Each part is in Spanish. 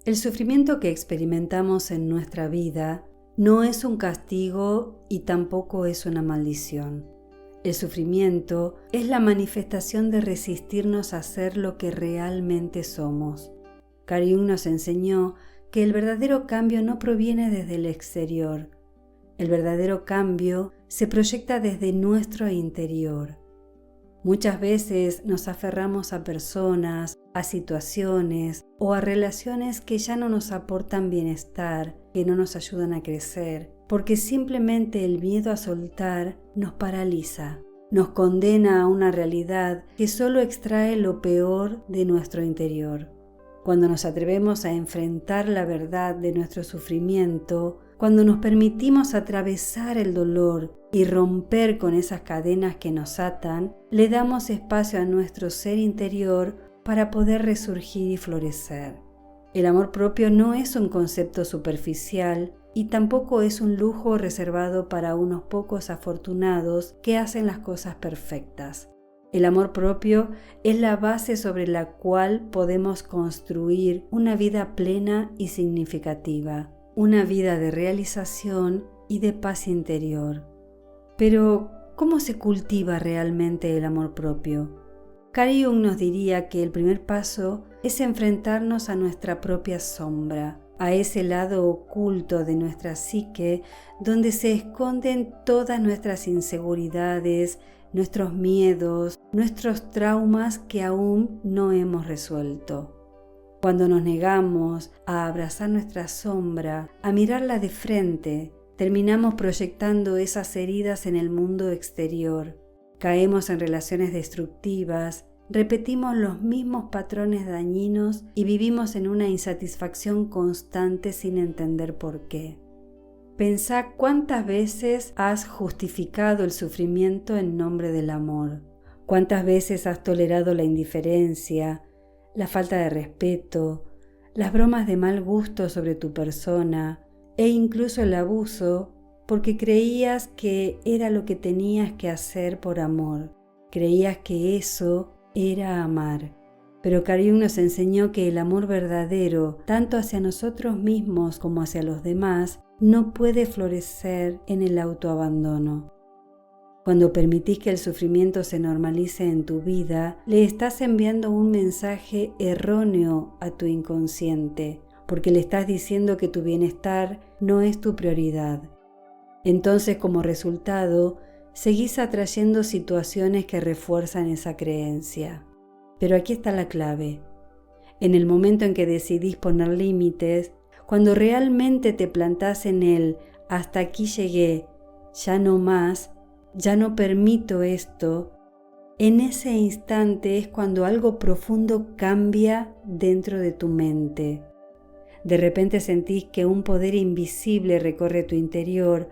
El sufrimiento que experimentamos en nuestra vida no es un castigo y tampoco es una maldición. El sufrimiento es la manifestación de resistirnos a ser lo que realmente somos. Carl Jung nos enseñó que el verdadero cambio no proviene desde el exterior. El verdadero cambio se proyecta desde nuestro interior. Muchas veces nos aferramos a personas, a situaciones o a relaciones que ya no nos aportan bienestar, que no nos ayudan a crecer, porque simplemente el miedo a soltar nos paraliza, nos condena a una realidad que solo extrae lo peor de nuestro interior. Cuando nos atrevemos a enfrentar la verdad de nuestro sufrimiento, cuando nos permitimos atravesar el dolor y romper con esas cadenas que nos atan, le damos espacio a nuestro ser interior para poder resurgir y florecer. El amor propio no es un concepto superficial y tampoco es un lujo reservado para unos pocos afortunados que hacen las cosas perfectas. El amor propio es la base sobre la cual podemos construir una vida plena y significativa, una vida de realización y de paz interior. Pero, ¿cómo se cultiva realmente el amor propio? Carl Jung nos diría que el primer paso es enfrentarnos a nuestra propia sombra, a ese lado oculto de nuestra psique donde se esconden todas nuestras inseguridades, nuestros miedos, nuestros traumas que aún no hemos resuelto. Cuando nos negamos a abrazar nuestra sombra, a mirarla de frente, terminamos proyectando esas heridas en el mundo exterior. Caemos en relaciones destructivas, repetimos los mismos patrones dañinos y vivimos en una insatisfacción constante sin entender por qué. Pensá cuántas veces has justificado el sufrimiento en nombre del amor. Cuántas veces has tolerado la indiferencia, la falta de respeto, las bromas de mal gusto sobre tu persona e incluso el abuso porque creías que era lo que tenías que hacer por amor. Creías que eso era amar. Pero Carl Jung nos enseñó que el amor verdadero, tanto hacia nosotros mismos como hacia los demás, no puede florecer en el autoabandono. Cuando permitís que el sufrimiento se normalice en tu vida, le estás enviando un mensaje erróneo a tu inconsciente, porque le estás diciendo que tu bienestar no es tu prioridad. Entonces, como resultado, seguís atrayendo situaciones que refuerzan esa creencia. Pero aquí está la clave. En el momento en que decidís poner límites, cuando realmente te plantás en el hasta aquí llegué, ya no más, ya no permito esto, en ese instante es cuando algo profundo cambia dentro de tu mente. De repente sentís que un poder invisible recorre tu interior,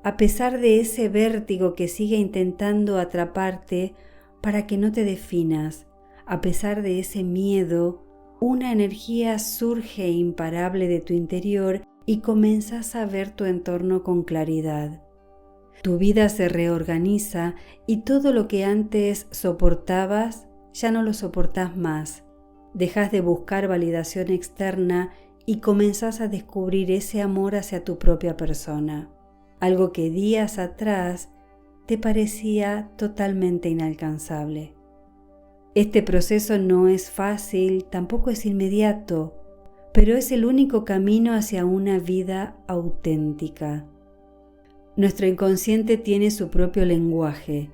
a pesar de ese vértigo que sigue intentando atraparte para que no te definas, a pesar de ese miedo, una energía surge imparable de tu interior y comenzás a ver tu entorno con claridad. Tu vida se reorganiza y todo lo que antes soportabas, ya no lo soportás más. Dejas de buscar validación externa y comenzás a descubrir ese amor hacia tu propia persona. Algo que días atrás te parecía totalmente inalcanzable. Este proceso no es fácil, tampoco es inmediato, pero es el único camino hacia una vida auténtica. Nuestro inconsciente tiene su propio lenguaje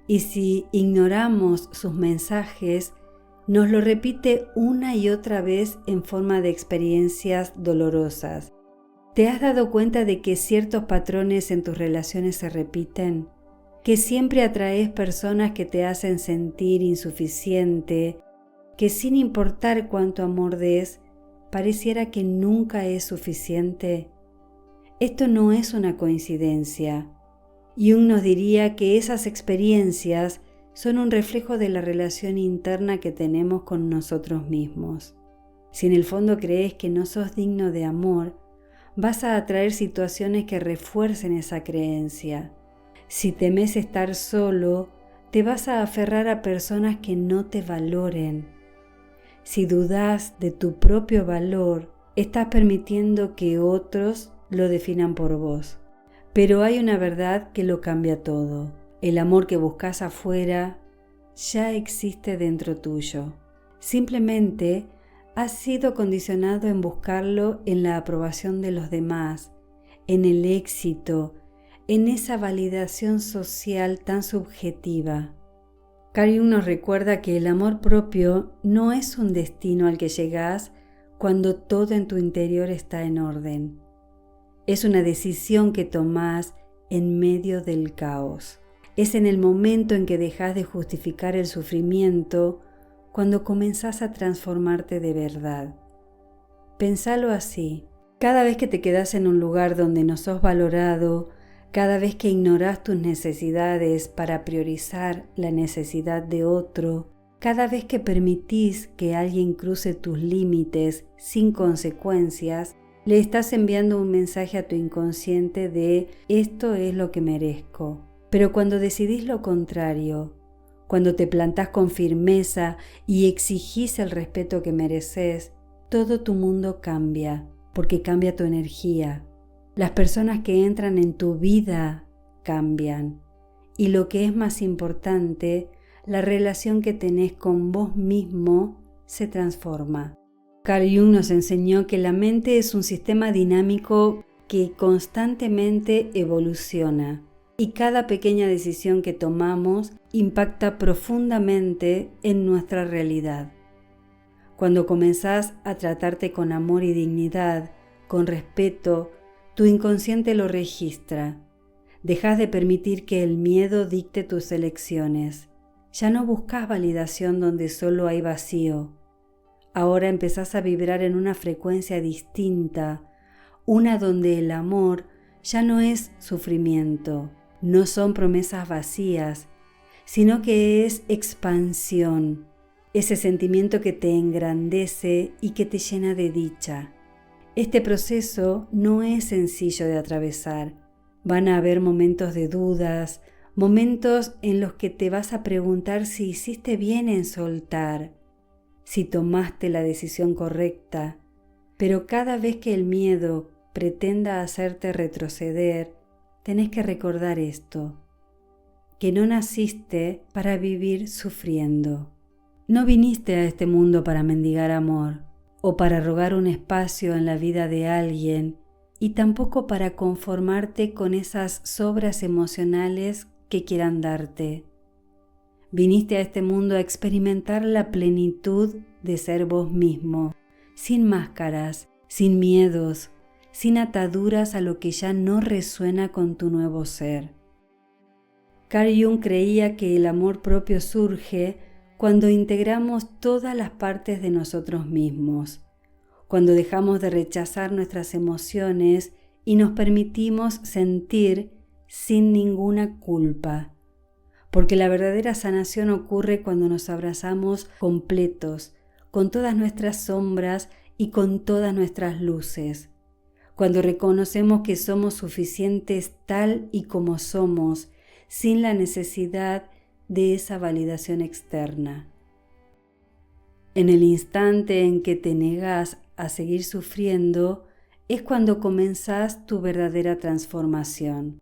y si ignoramos sus mensajes, nos lo repite una y otra vez en forma de experiencias dolorosas. ¿Te has dado cuenta de que ciertos patrones en tus relaciones se repiten? Que siempre atraes personas que te hacen sentir insuficiente, que sin importar cuánto amor des, pareciera que nunca es suficiente. Esto no es una coincidencia. Jung nos diría que esas experiencias son un reflejo de la relación interna que tenemos con nosotros mismos. Si en el fondo crees que no sos digno de amor, vas a atraer situaciones que refuercen esa creencia. Si temes estar solo, te vas a aferrar a personas que no te valoren. Si dudas de tu propio valor, estás permitiendo que otros lo definan por vos. Pero hay una verdad que lo cambia todo. El amor que buscas afuera ya existe dentro tuyo. Simplemente has sido condicionado en buscarlo en la aprobación de los demás, en el éxito, en esa validación social tan subjetiva. Carl Jung nos recuerda que el amor propio no es un destino al que llegás cuando todo en tu interior está en orden. Es una decisión que tomás en medio del caos. Es en el momento en que dejas de justificar el sufrimiento cuando comenzás a transformarte de verdad. Pensalo así. Cada vez que te quedás en un lugar donde no sos valorado, cada vez que ignorás tus necesidades para priorizar la necesidad de otro, cada vez que permitís que alguien cruce tus límites sin consecuencias, le estás enviando un mensaje a tu inconsciente de esto es lo que merezco. Pero cuando decidís lo contrario, cuando te plantás con firmeza y exigís el respeto que mereces, todo tu mundo cambia, porque cambia tu energía. Las personas que entran en tu vida cambian. Y lo que es más importante, la relación que tenés con vos mismo se transforma. Carl Jung nos enseñó que la mente es un sistema dinámico que constantemente evoluciona y cada pequeña decisión que tomamos impacta profundamente en nuestra realidad. Cuando comenzás a tratarte con amor y dignidad, con respeto, tu inconsciente lo registra. Dejas de permitir que el miedo dicte tus elecciones. Ya no buscas validación donde solo hay vacío. Ahora empezás a vibrar en una frecuencia distinta, una donde el amor ya no es sufrimiento, no son promesas vacías, sino que es expansión, ese sentimiento que te engrandece y que te llena de dicha. Este proceso no es sencillo de atravesar. Van a haber momentos de dudas, momentos en los que te vas a preguntar si hiciste bien en soltar, si tomaste la decisión correcta, pero cada vez que el miedo pretenda hacerte retroceder, tenés que recordar esto, que no naciste para vivir sufriendo. No viniste a este mundo para mendigar amor o para rogar un espacio en la vida de alguien y tampoco para conformarte con esas sobras emocionales que quieran darte. Viniste a este mundo a experimentar la plenitud de ser vos mismo, sin máscaras, sin miedos, sin ataduras a lo que ya no resuena con tu nuevo ser. Carl Jung creía que el amor propio surge cuando integramos todas las partes de nosotros mismos, cuando dejamos de rechazar nuestras emociones y nos permitimos sentir sin ninguna culpa. Porque la verdadera sanación ocurre cuando nos abrazamos completos, con todas nuestras sombras y con todas nuestras luces. Cuando reconocemos que somos suficientes tal y como somos, sin la necesidad de esa validación externa. En el instante en que te negás a seguir sufriendo, es cuando comenzás tu verdadera transformación.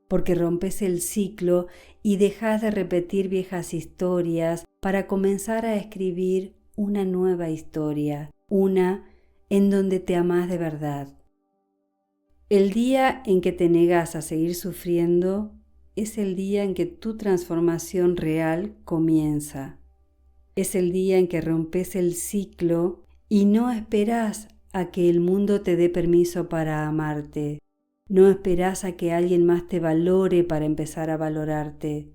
Porque rompes el ciclo y dejas de repetir viejas historias para comenzar a escribir una nueva historia, una en donde te amás de verdad. El día en que te negas a seguir sufriendo es el día en que tu transformación real comienza. Es el día en que rompes el ciclo y no esperás a que el mundo te dé permiso para amarte. No esperás a que alguien más te valore para empezar a valorarte.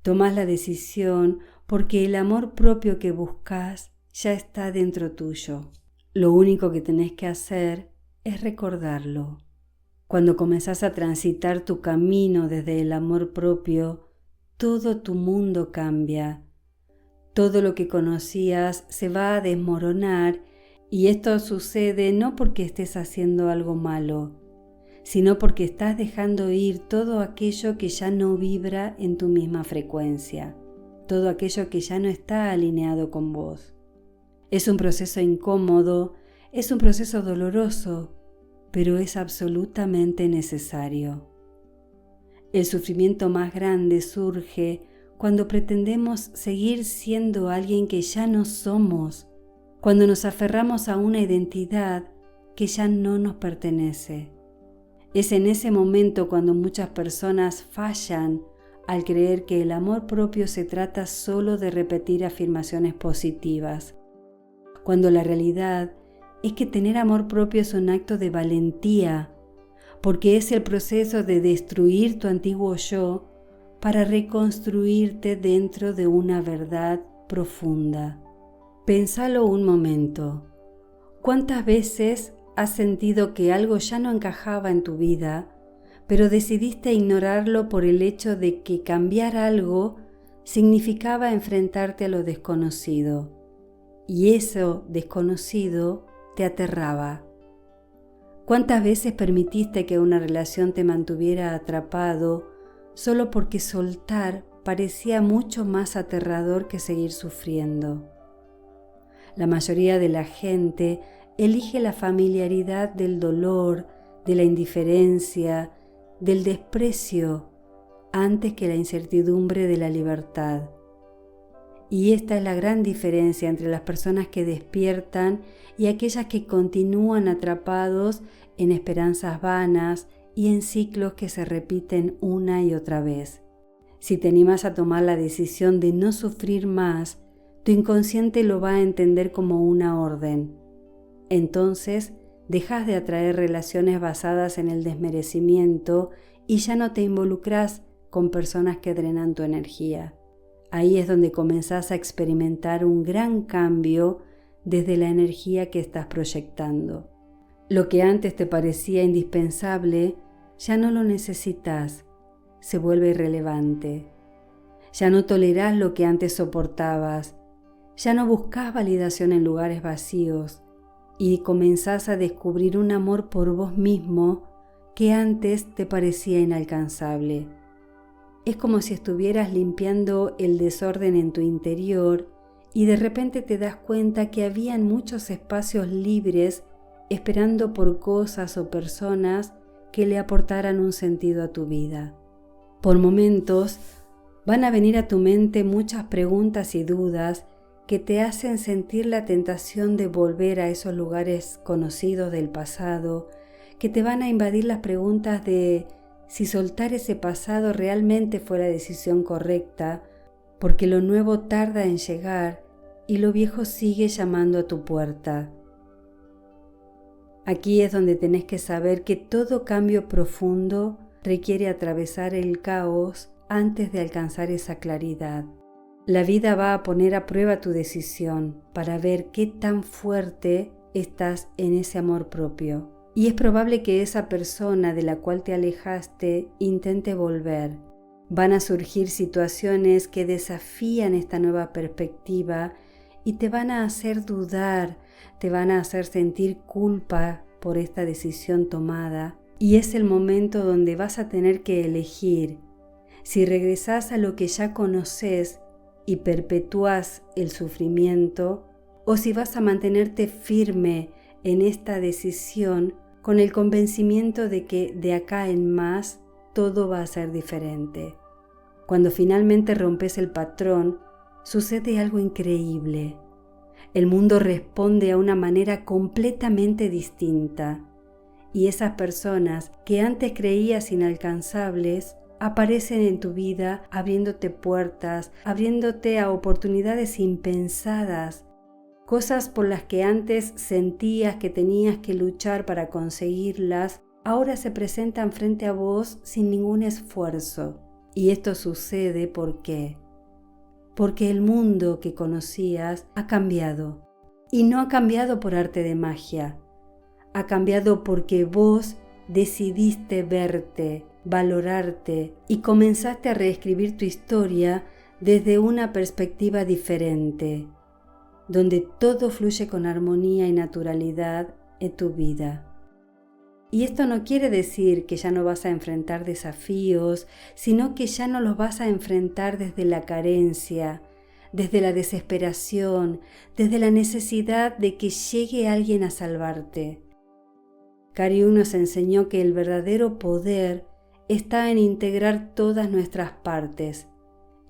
Tomás la decisión porque el amor propio que buscas ya está dentro tuyo. Lo único que tenés que hacer es recordarlo. Cuando comenzás a transitar tu camino desde el amor propio, todo tu mundo cambia. Todo lo que conocías se va a desmoronar y esto sucede no porque estés haciendo algo malo, sino porque estás dejando ir todo aquello que ya no vibra en tu misma frecuencia, todo aquello que ya no está alineado con vos. Es un proceso incómodo Es un proceso doloroso, pero es absolutamente necesario. El sufrimiento más grande surge cuando pretendemos seguir siendo alguien que ya no somos, cuando nos aferramos a una identidad que ya no nos pertenece. Es en ese momento cuando muchas personas fallan al creer que el amor propio se trata solo de repetir afirmaciones positivas, cuando la realidad es que tener amor propio es un acto de valentía, porque es el proceso de destruir tu antiguo yo para reconstruirte dentro de una verdad profunda. Pénsalo un momento. ¿Cuántas veces has sentido que algo ya no encajaba en tu vida, pero decidiste ignorarlo por el hecho de que cambiar algo significaba enfrentarte a lo desconocido? Y eso desconocido te aterraba. ¿Cuántas veces permitiste que una relación te mantuviera atrapado solo porque soltar parecía mucho más aterrador que seguir sufriendo? La mayoría de la gente elige la familiaridad del dolor, de la indiferencia, del desprecio, antes que la incertidumbre de la libertad. Y esta es la gran diferencia entre las personas que despiertan y aquellas que continúan atrapados en esperanzas vanas y en ciclos que se repiten una y otra vez. Si te animas a tomar la decisión de no sufrir más, tu inconsciente lo va a entender como una orden. Entonces, dejas de atraer relaciones basadas en el desmerecimiento y ya no te involucras con personas que drenan tu energía. Ahí es donde comenzás a experimentar un gran cambio desde la energía que estás proyectando. Lo que antes te parecía indispensable, ya no lo necesitas, se vuelve irrelevante. Ya no tolerás lo que antes soportabas, ya no buscas validación en lugares vacíos y comenzás a descubrir un amor por vos mismo que antes te parecía inalcanzable. Es como si estuvieras limpiando el desorden en tu interior y de repente te das cuenta que habían muchos espacios libres esperando por cosas o personas que le aportaran un sentido a tu vida. Por momentos van a venir a tu mente muchas preguntas y dudas que te hacen sentir la tentación de volver a esos lugares conocidos del pasado, que te van a invadir las preguntas de si soltar ese pasado realmente fue la decisión correcta, porque lo nuevo tarda en llegar y lo viejo sigue llamando a tu puerta. Aquí es donde tenés que saber que todo cambio profundo requiere atravesar el caos antes de alcanzar esa claridad. La vida va a poner a prueba tu decisión para ver qué tan fuerte estás en ese amor propio. Y es probable que esa persona de la cual te alejaste intente volver. Van a surgir situaciones que desafían esta nueva perspectiva y te van a hacer dudar, te van a hacer sentir culpa por esta decisión tomada. Y es el momento donde vas a tener que elegir si regresás a lo que ya conoces y perpetúas el sufrimiento o si vas a mantenerte firme en esta decisión con el convencimiento de que de acá en más todo va a ser diferente. Cuando finalmente rompes el patrón, sucede algo increíble. El mundo responde a una manera completamente distinta y esas personas que antes creías inalcanzables aparecen en tu vida abriéndote puertas, abriéndote a oportunidades impensadas, cosas por las que antes sentías que tenías que luchar para conseguirlas, ahora se presentan frente a vos sin ningún esfuerzo. Y esto sucede ¿por qué? Porque el mundo que conocías ha cambiado. Y no ha cambiado por arte de magia. Ha cambiado porque vos decidiste verte, valorarte y comenzaste a reescribir tu historia desde una perspectiva diferente, donde todo fluye con armonía y naturalidad en tu vida. Y esto no quiere decir que ya no vas a enfrentar desafíos, sino que ya no los vas a enfrentar desde la carencia, desde la desesperación, desde la necesidad de que llegue alguien a salvarte. Carl Jung nos enseñó que el verdadero poder está en integrar todas nuestras partes,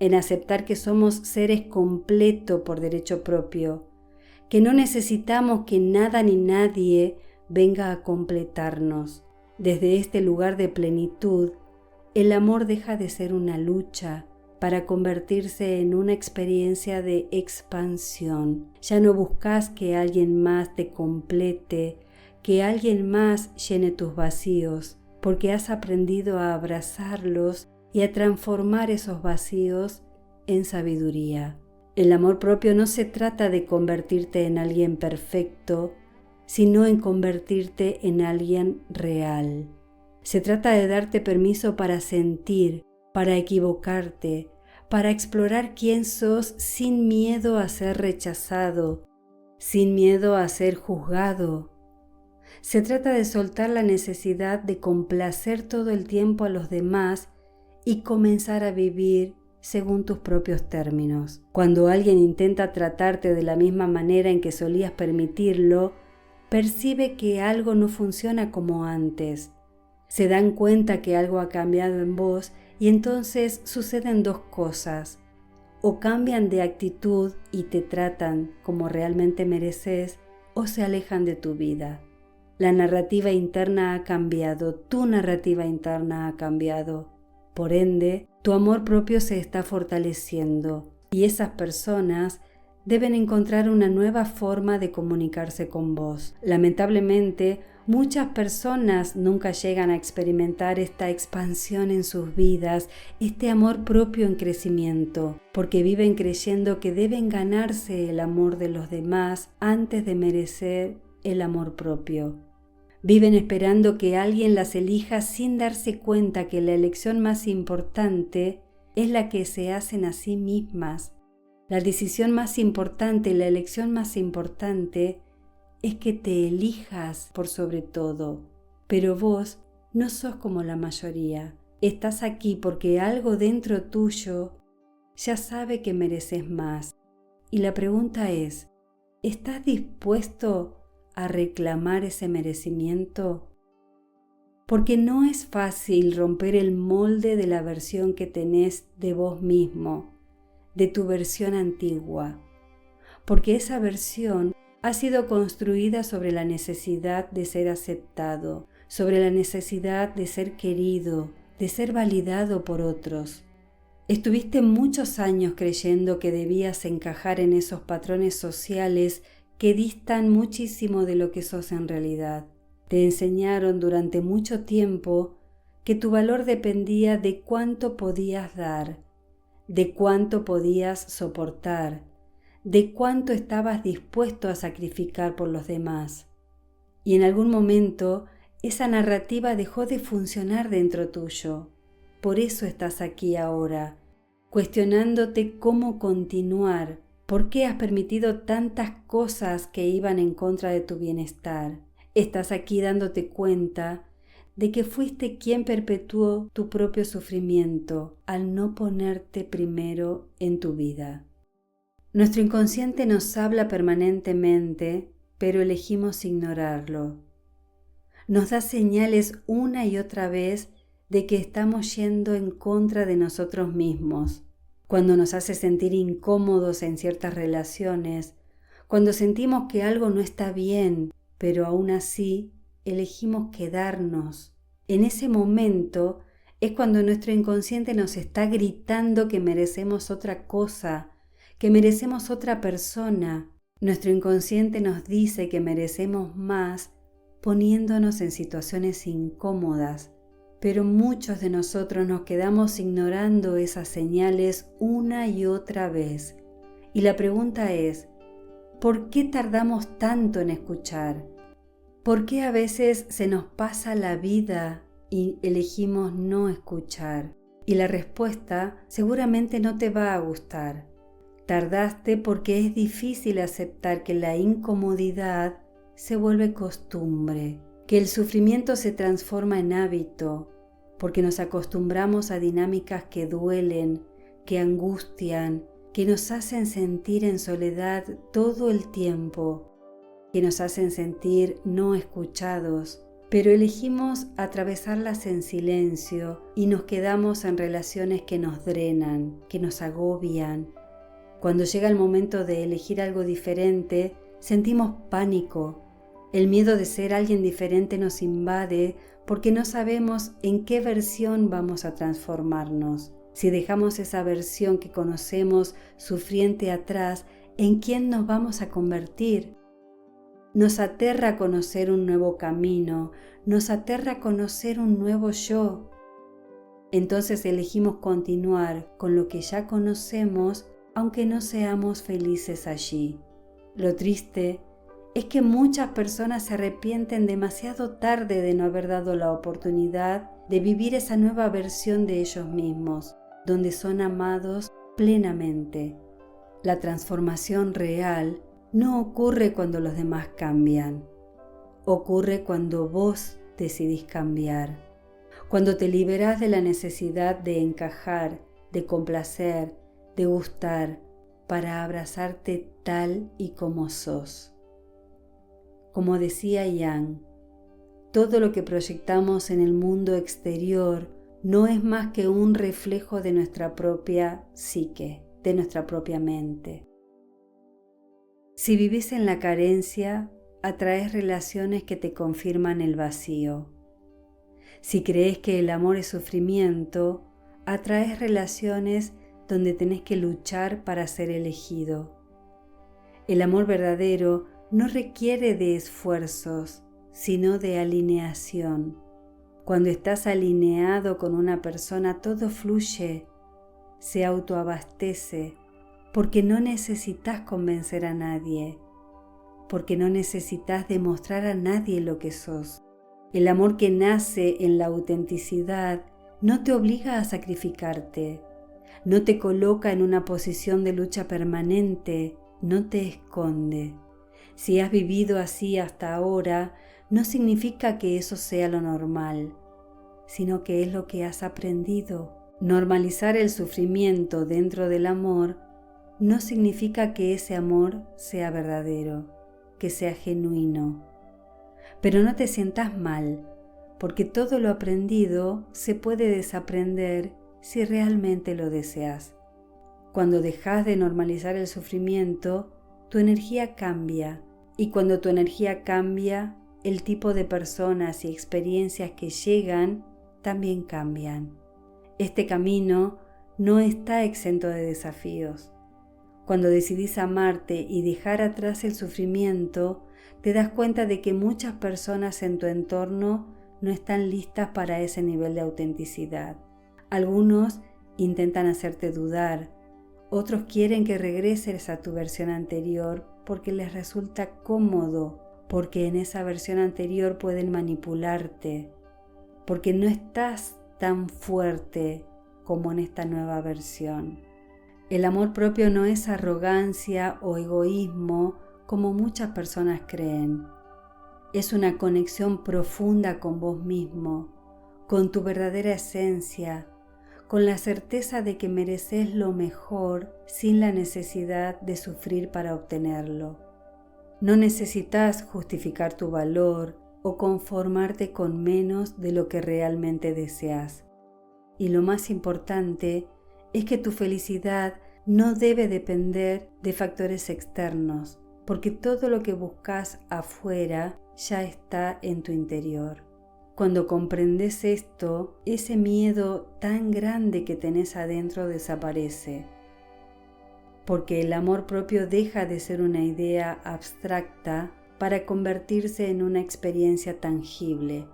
en aceptar que somos seres completos por derecho propio, que no necesitamos que nada ni nadie venga a completarnos. Desde este lugar de plenitud, el amor deja de ser una lucha para convertirse en una experiencia de expansión. Ya no buscas que alguien más te complete, que alguien más llene tus vacíos, porque has aprendido a abrazarlos y a transformar esos vacíos en sabiduría. El amor propio no se trata de convertirte en alguien perfecto, sino en convertirte en alguien real. Se trata de darte permiso para sentir, para equivocarte, para explorar quién sos sin miedo a ser rechazado, sin miedo a ser juzgado. Se trata de soltar la necesidad de complacer todo el tiempo a los demás y comenzar a vivir según tus propios términos. Cuando alguien intenta tratarte de la misma manera en que solías permitirlo, percibe que algo no funciona como antes. Se dan cuenta que algo ha cambiado en vos y entonces suceden dos cosas. O cambian de actitud y te tratan como realmente mereces, o se alejan de tu vida. La narrativa interna ha cambiado, tu narrativa interna ha cambiado. Por ende, tu amor propio se está fortaleciendo y esas personas deben encontrar una nueva forma de comunicarse con vos. Lamentablemente, muchas personas nunca llegan a experimentar esta expansión en sus vidas, este amor propio en crecimiento, porque viven creyendo que deben ganarse el amor de los demás antes de merecer el amor propio. Viven esperando que alguien las elija sin darse cuenta que la elección más importante es la que se hacen a sí mismas. La decisión más importante, la elección más importante es que te elijas por sobre todo. Pero vos no sos como la mayoría. Estás aquí porque algo dentro tuyo ya sabe que mereces más. Y la pregunta es, ¿estás dispuesto a reclamar ese merecimiento? Porque no es fácil romper el molde de la versión que tenés de vos mismo, de tu versión antigua, porque esa versión ha sido construida sobre la necesidad de ser aceptado, sobre la necesidad de ser querido, de ser validado por otros. Estuviste muchos años creyendo que debías encajar en esos patrones sociales que distan muchísimo de lo que sos en realidad. Te enseñaron durante mucho tiempo que tu valor dependía de cuánto podías dar, de cuánto podías soportar, de cuánto estabas dispuesto a sacrificar por los demás. Y en algún momento esa narrativa dejó de funcionar dentro tuyo. Por eso estás aquí ahora, cuestionándote cómo continuar. ¿Por qué has permitido tantas cosas que iban en contra de tu bienestar? Estás aquí dándote cuenta de que fuiste quien perpetuó tu propio sufrimiento al no ponerte primero en tu vida. Nuestro inconsciente nos habla permanentemente, pero elegimos ignorarlo. Nos da señales una y otra vez de que estamos yendo en contra de nosotros mismos. Cuando nos hace sentir incómodos en ciertas relaciones, cuando sentimos que algo no está bien, pero aún así elegimos quedarnos. En ese momento es cuando nuestro inconsciente nos está gritando que merecemos otra cosa, que merecemos otra persona. Nuestro inconsciente nos dice que merecemos más poniéndonos en situaciones incómodas. Pero muchos de nosotros nos quedamos ignorando esas señales una y otra vez. Y la pregunta es, ¿por qué tardamos tanto en escuchar? ¿Por qué a veces se nos pasa la vida y elegimos no escuchar? Y la respuesta seguramente no te va a gustar. Tardaste porque es difícil aceptar que la incomodidad se vuelve costumbre, que el sufrimiento se transforma en hábito, porque nos acostumbramos a dinámicas que duelen, que angustian, que nos hacen sentir en soledad todo el tiempo, que nos hacen sentir no escuchados, pero elegimos atravesarlas en silencio y nos quedamos en relaciones que nos drenan, que nos agobian. Cuando llega el momento de elegir algo diferente, sentimos pánico. El miedo de ser alguien diferente nos invade porque no sabemos en qué versión vamos a transformarnos. Si dejamos esa versión que conocemos sufriente atrás, ¿en quién nos vamos a convertir? Nos aterra conocer un nuevo camino, nos aterra conocer un nuevo yo. Entonces elegimos continuar con lo que ya conocemos, aunque no seamos felices allí. Lo triste es que muchas personas se arrepienten demasiado tarde de no haber dado la oportunidad de vivir esa nueva versión de ellos mismos, donde son amados plenamente. La transformación real no ocurre cuando los demás cambian. Ocurre cuando vos decidís cambiar. Cuando te liberás de la necesidad de encajar, de complacer, de gustar, para abrazarte tal y como sos. Como decía Yang, todo lo que proyectamos en el mundo exterior no es más que un reflejo de nuestra propia psique, de nuestra propia mente. Si vivís en la carencia, atraes relaciones que te confirman el vacío. Si crees que el amor es sufrimiento, atraes relaciones donde tenés que luchar para ser elegido. El amor verdadero no requiere de esfuerzos, sino de alineación. Cuando estás alineado con una persona, todo fluye, se autoabastece, porque no necesitas convencer a nadie, porque no necesitas demostrar a nadie lo que sos. El amor que nace en la autenticidad no te obliga a sacrificarte, no te coloca en una posición de lucha permanente, no te esconde. Si has vivido así hasta ahora, no significa que eso sea lo normal, sino que es lo que has aprendido. Normalizar el sufrimiento dentro del amor no significa que ese amor sea verdadero, que sea genuino. Pero no te sientas mal, porque todo lo aprendido se puede desaprender si realmente lo deseas. Cuando dejas de normalizar el sufrimiento, tu energía cambia, y cuando tu energía cambia, el tipo de personas y experiencias que llegan también cambian. Este camino no está exento de desafíos. Cuando decidís amarte y dejar atrás el sufrimiento, te das cuenta de que muchas personas en tu entorno no están listas para ese nivel de autenticidad. Algunos intentan hacerte dudar, otros quieren que regreses a tu versión anterior porque les resulta cómodo, porque en esa versión anterior pueden manipularte, porque no estás tan fuerte como en esta nueva versión. El amor propio no es arrogancia o egoísmo como muchas personas creen. Es una conexión profunda con vos mismo, con tu verdadera esencia, con la certeza de que mereces lo mejor sin la necesidad de sufrir para obtenerlo. No necesitas justificar tu valor o conformarte con menos de lo que realmente deseas. Y lo más importante es que tu felicidad no debe depender de factores externos, porque todo lo que buscas afuera ya está en tu interior. Cuando comprendes esto, ese miedo tan grande que tenés adentro desaparece, porque el amor propio deja de ser una idea abstracta para convertirse en una experiencia tangible,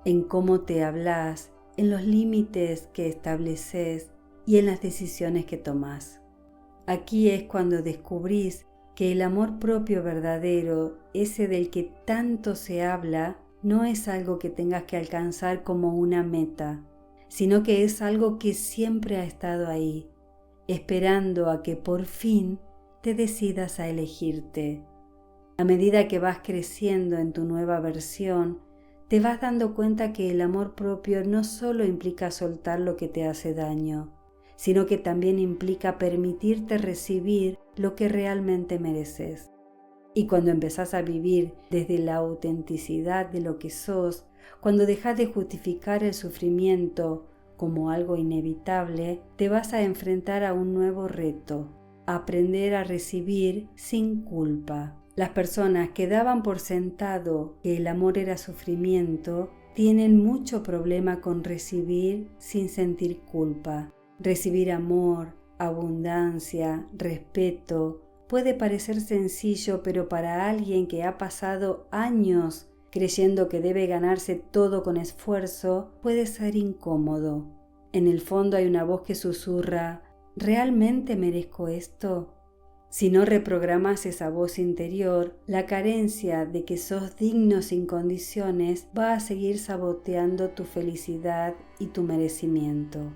en cómo te hablas, en los límites que estableces y en las decisiones que tomás. Aquí es cuando descubrís que el amor propio verdadero, ese del que tanto se habla, no es algo que tengas que alcanzar como una meta, sino que es algo que siempre ha estado ahí, esperando a que por fin te decidas a elegirte. A medida que vas creciendo en tu nueva versión, te vas dando cuenta que el amor propio no solo implica soltar lo que te hace daño, sino que también implica permitirte recibir lo que realmente mereces. Y cuando empezás a vivir desde la autenticidad de lo que sos, cuando dejas de justificar el sufrimiento como algo inevitable, te vas a enfrentar a un nuevo reto: aprender a recibir sin culpa. Las personas que daban por sentado que el amor era sufrimiento tienen mucho problema con recibir sin sentir culpa. Recibir amor, abundancia, respeto puede parecer sencillo, pero para alguien que ha pasado años creyendo que debe ganarse todo con esfuerzo, puede ser incómodo. En el fondo hay una voz que susurra: ¿realmente merezco esto? Si no reprogramas esa voz interior, la carencia de que sos digno sin condiciones va a seguir saboteando tu felicidad y tu merecimiento.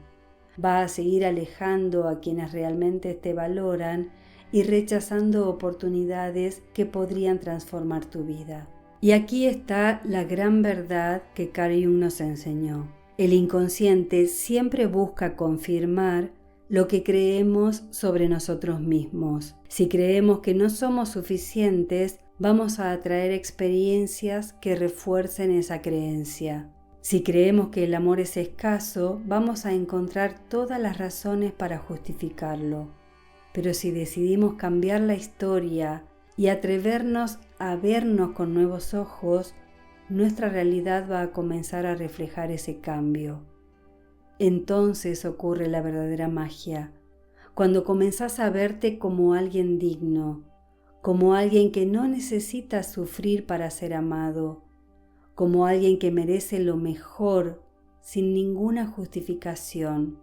Va a seguir alejando a quienes realmente te valoran y rechazando oportunidades que podrían transformar tu vida. Y aquí está la gran verdad que Carl Jung nos enseñó. El inconsciente siempre busca confirmar lo que creemos sobre nosotros mismos. Si creemos que no somos suficientes, vamos a atraer experiencias que refuercen esa creencia. Si creemos que el amor es escaso, vamos a encontrar todas las razones para justificarlo. Pero si decidimos cambiar la historia y atrevernos a vernos con nuevos ojos, nuestra realidad va a comenzar a reflejar ese cambio. Entonces ocurre la verdadera magia, cuando comenzás a verte como alguien digno, como alguien que no necesita sufrir para ser amado, como alguien que merece lo mejor sin ninguna justificación.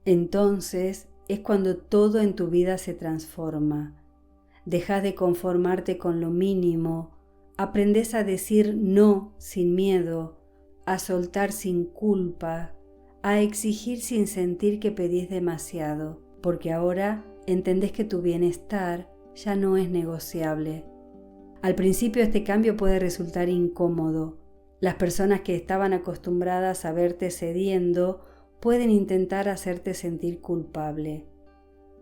Entonces es cuando todo en tu vida se transforma. Dejas de conformarte con lo mínimo, aprendes a decir no sin miedo, a soltar sin culpa, a exigir sin sentir que pedís demasiado, porque ahora entendés que tu bienestar ya no es negociable. Al principio este cambio puede resultar incómodo. Las personas que estaban acostumbradas a verte cediendo pueden intentar hacerte sentir culpable.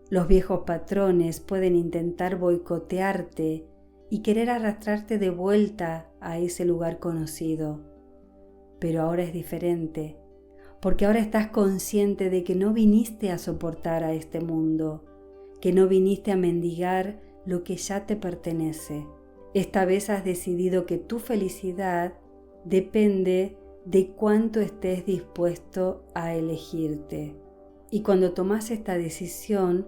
Los viejos patrones pueden intentar boicotearte y querer arrastrarte de vuelta a ese lugar conocido. Pero ahora es diferente, porque ahora estás consciente de que no viniste a soportar a este mundo, que no viniste a mendigar lo que ya te pertenece. Esta vez has decidido que tu felicidad depende de cuánto estés dispuesto a elegirte. Y cuando tomas esta decisión,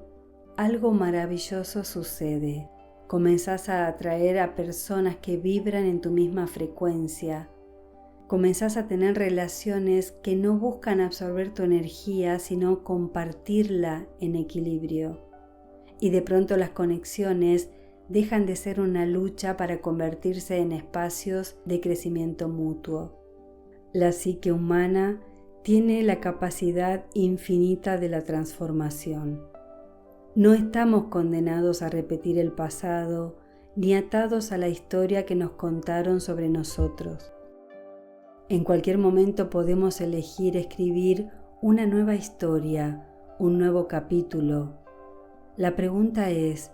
algo maravilloso sucede. Comenzás a atraer a personas que vibran en tu misma frecuencia. Comenzás a tener relaciones que no buscan absorber tu energía, sino compartirla en equilibrio. Y de pronto las conexiones dejan de ser una lucha para convertirse en espacios de crecimiento mutuo. La psique humana tiene la capacidad infinita de la transformación. No estamos condenados a repetir el pasado ni atados a la historia que nos contaron sobre nosotros. En cualquier momento podemos elegir escribir una nueva historia, un nuevo capítulo. La pregunta es: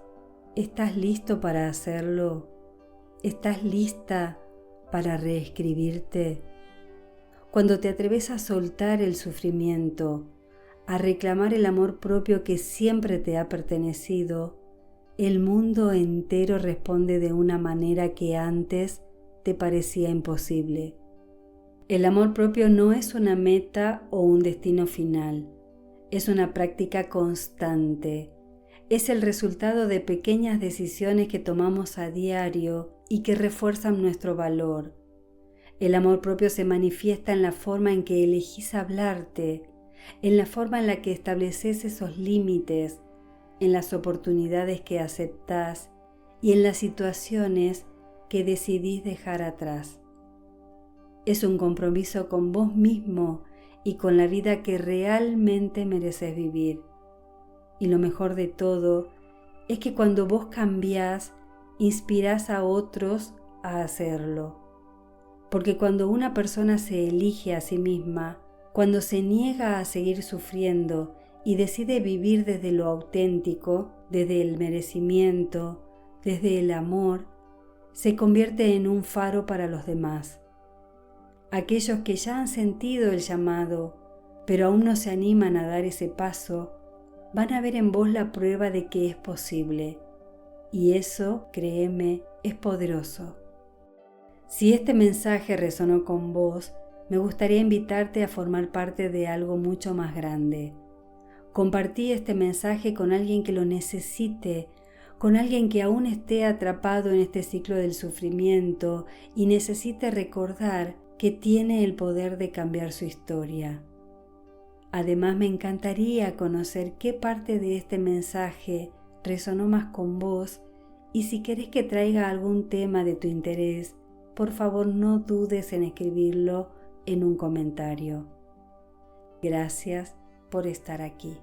¿estás listo para hacerlo? ¿Estás lista para reescribirte? Cuando te atreves a soltar el sufrimiento, a reclamar el amor propio que siempre te ha pertenecido, el mundo entero responde de una manera que antes te parecía imposible. El amor propio no es una meta o un destino final, es una práctica constante. Es el resultado de pequeñas decisiones que tomamos a diario y que refuerzan nuestro valor. El amor propio se manifiesta en la forma en que elegís hablarte, en la forma en la que estableces esos límites, en las oportunidades que aceptás y en las situaciones que decidís dejar atrás. Es un compromiso con vos mismo y con la vida que realmente mereces vivir. Y lo mejor de todo es que cuando vos cambiás, inspirás a otros a hacerlo. Porque cuando una persona se elige a sí misma, cuando se niega a seguir sufriendo y decide vivir desde lo auténtico, desde el merecimiento, desde el amor, se convierte en un faro para los demás. Aquellos que ya han sentido el llamado, pero aún no se animan a dar ese paso, van a ver en vos la prueba de que es posible. Y eso, créeme, es poderoso. Si este mensaje resonó con vos, me gustaría invitarte a formar parte de algo mucho más grande. Compartí este mensaje con alguien que lo necesite, con alguien que aún esté atrapado en este ciclo del sufrimiento y necesite recordar que tiene el poder de cambiar su historia. Además, me encantaría conocer qué parte de este mensaje resonó más con vos y si querés que traiga algún tema de tu interés, por favor no dudes en escribirlo en un comentario. Gracias por estar aquí.